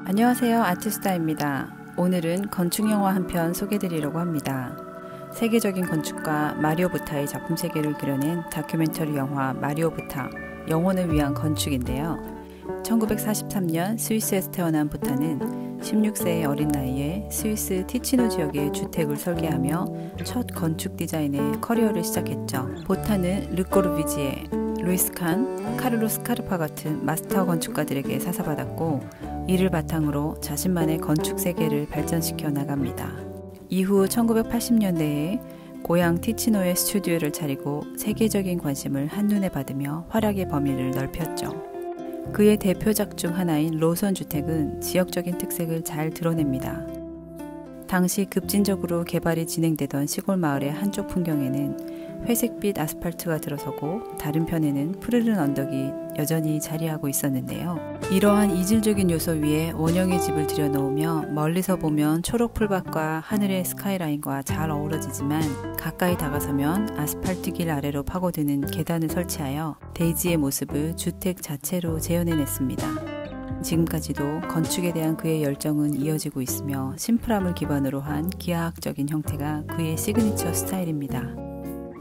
안녕하세요, 아티스타입니다. 오늘은 건축영화 한 편 소개드리려고 합니다. 세계적인 건축가 마리오 부타의 작품 세계를 그려낸 다큐멘터리 영화 마리오 부타, 영혼을 위한 건축인데요. 1943년 스위스에서 태어난 부타는 16세의 어린 나이에 스위스 티치노 지역에 주택을 설계하며 첫 건축 디자인의 커리어를 시작했죠. 부타는 르꼬르비지에, 루이스 칸, 카를로스 카르파 같은 마스터 건축가들에게 사사받았고 이를 바탕으로 자신만의 건축 세계를 발전시켜 나갑니다. 이후 1980년대에 고향 티치노의 스튜디오를 차리고 세계적인 관심을 한눈에 받으며 활약의 범위를 넓혔죠. 그의 대표작 중 하나인 로선 주택은 지역적인 특색을 잘 드러냅니다. 당시 급진적으로 개발이 진행되던 시골 마을의 한쪽 풍경에는 회색빛 아스팔트가 들어서고 다른 편에는 푸르른 언덕이 여전히 자리하고 있었는데요. 이러한 이질적인 요소 위에 원형의 집을 들여놓으며 멀리서 보면 초록 풀밭과 하늘의 스카이라인과 잘 어우러지지만 가까이 다가서면 아스팔트 길 아래로 파고드는 계단을 설치하여 대지의 모습을 주택 자체로 재현해냈습니다. 지금까지도 건축에 대한 그의 열정은 이어지고 있으며 심플함을 기반으로 한 기하학적인 형태가 그의 시그니처 스타일입니다.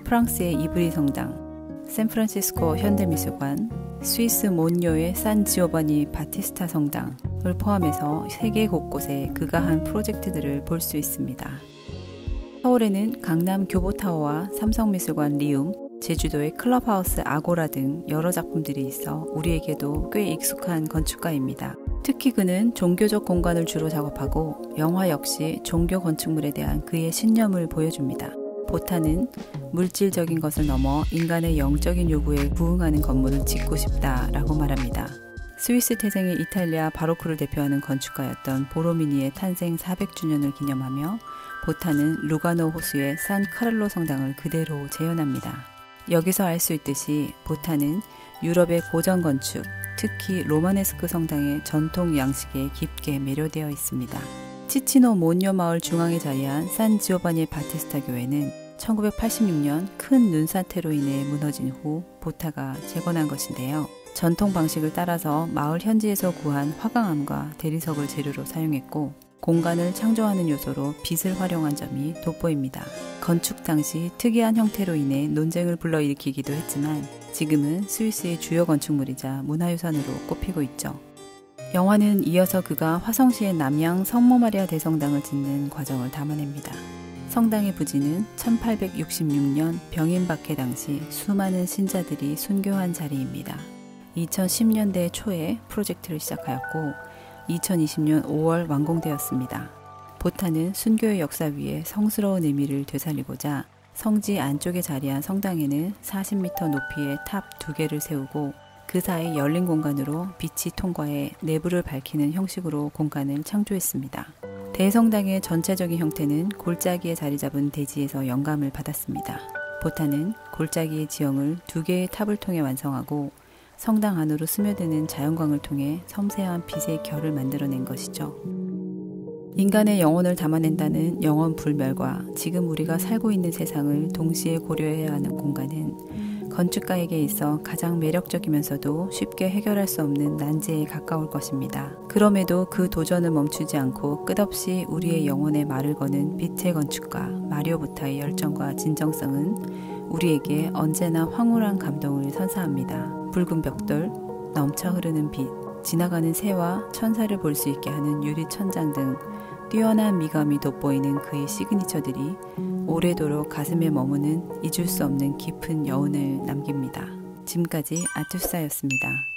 프랑스의 이브리 성당, 샌프란시스코 현대미술관, 스위스 몬뇨의 산 지오바니 바티스타 성당을 포함해서 세계 곳곳에 그가 한 프로젝트들을 볼 수 있습니다. 서울에는 강남 교보타워와 삼성미술관 리움, 제주도의 클럽하우스 아고라 등 여러 작품들이 있어 우리에게도 꽤 익숙한 건축가입니다. 특히 그는 종교적 공간을 주로 작업하고 영화 역시 종교 건축물에 대한 그의 신념을 보여줍니다. 부타는 물질적인 것을 넘어 인간의 영적인 요구에 부응하는 건물을 짓고 싶다라고 말합니다. 스위스 태생의 이탈리아 바로크를 대표하는 건축가였던 보로미니의 탄생 400주년을 기념하며 부타는 루가노 호수의 산 카를로 성당을 그대로 재현합니다. 여기서 알 수 있듯이 부타는 유럽의 고전 건축, 특히 로마네스크 성당의 전통 양식에 깊게 매료되어 있습니다. 티치노 몬뇨 마을 중앙에 자리한 산 지오바니 바티스타 교회는 1986년 큰 눈사태로 인해 무너진 후 부타가 재건한 것인데요. 전통 방식을 따라서 마을 현지에서 구한 화강암과 대리석을 재료로 사용했고 공간을 창조하는 요소로 빛을 활용한 점이 돋보입니다. 건축 당시 특이한 형태로 인해 논쟁을 불러일으키기도 했지만 지금은 스위스의 주요 건축물이자 문화유산으로 꼽히고 있죠. 영화는 이어서 그가 화성시의 남양 성모 마리아 대성당을 짓는 과정을 담아냅니다. 성당의 부지는 1866년 병인박해 당시 수많은 신자들이 순교한 자리입니다. 2010년대 초에 프로젝트를 시작하였고 2020년 5월 완공되었습니다. 부타는 순교의 역사 위에 성스러운 의미를 되살리고자 성지 안쪽에 자리한 성당에는 40m 높이의 탑 2개를 세우고 그 사이 열린 공간으로 빛이 통과해 내부를 밝히는 형식으로 공간을 창조했습니다. 대성당의 전체적인 형태는 골짜기에 자리 잡은 대지에서 영감을 받았습니다. 부타는 골짜기의 지형을 2개의 탑을 통해 완성하고 성당 안으로 스며드는 자연광을 통해 섬세한 빛의 결을 만들어낸 것이죠. 인간의 영혼을 담아낸다는 영혼 불멸과 지금 우리가 살고 있는 세상을 동시에 고려해야 하는 공간은 건축가에게 있어 가장 매력적이면서도 쉽게 해결할 수 없는 난제에 가까울 것입니다. 그럼에도 그 도전을 멈추지 않고 끝없이 우리의 영혼에 말을 거는 빛의 건축가 마리오 부타의 열정과 진정성은 우리에게 언제나 황홀한 감동을 선사합니다. 붉은 벽돌, 넘쳐 흐르는 빛, 지나가는 새와 천사를 볼 수 있게 하는 유리 천장 등 뛰어난 미감이 돋보이는 그의 시그니처들이 오래도록 가슴에 머무는 잊을 수 없는 깊은 여운을 남깁니다. 지금까지 아투사였습니다.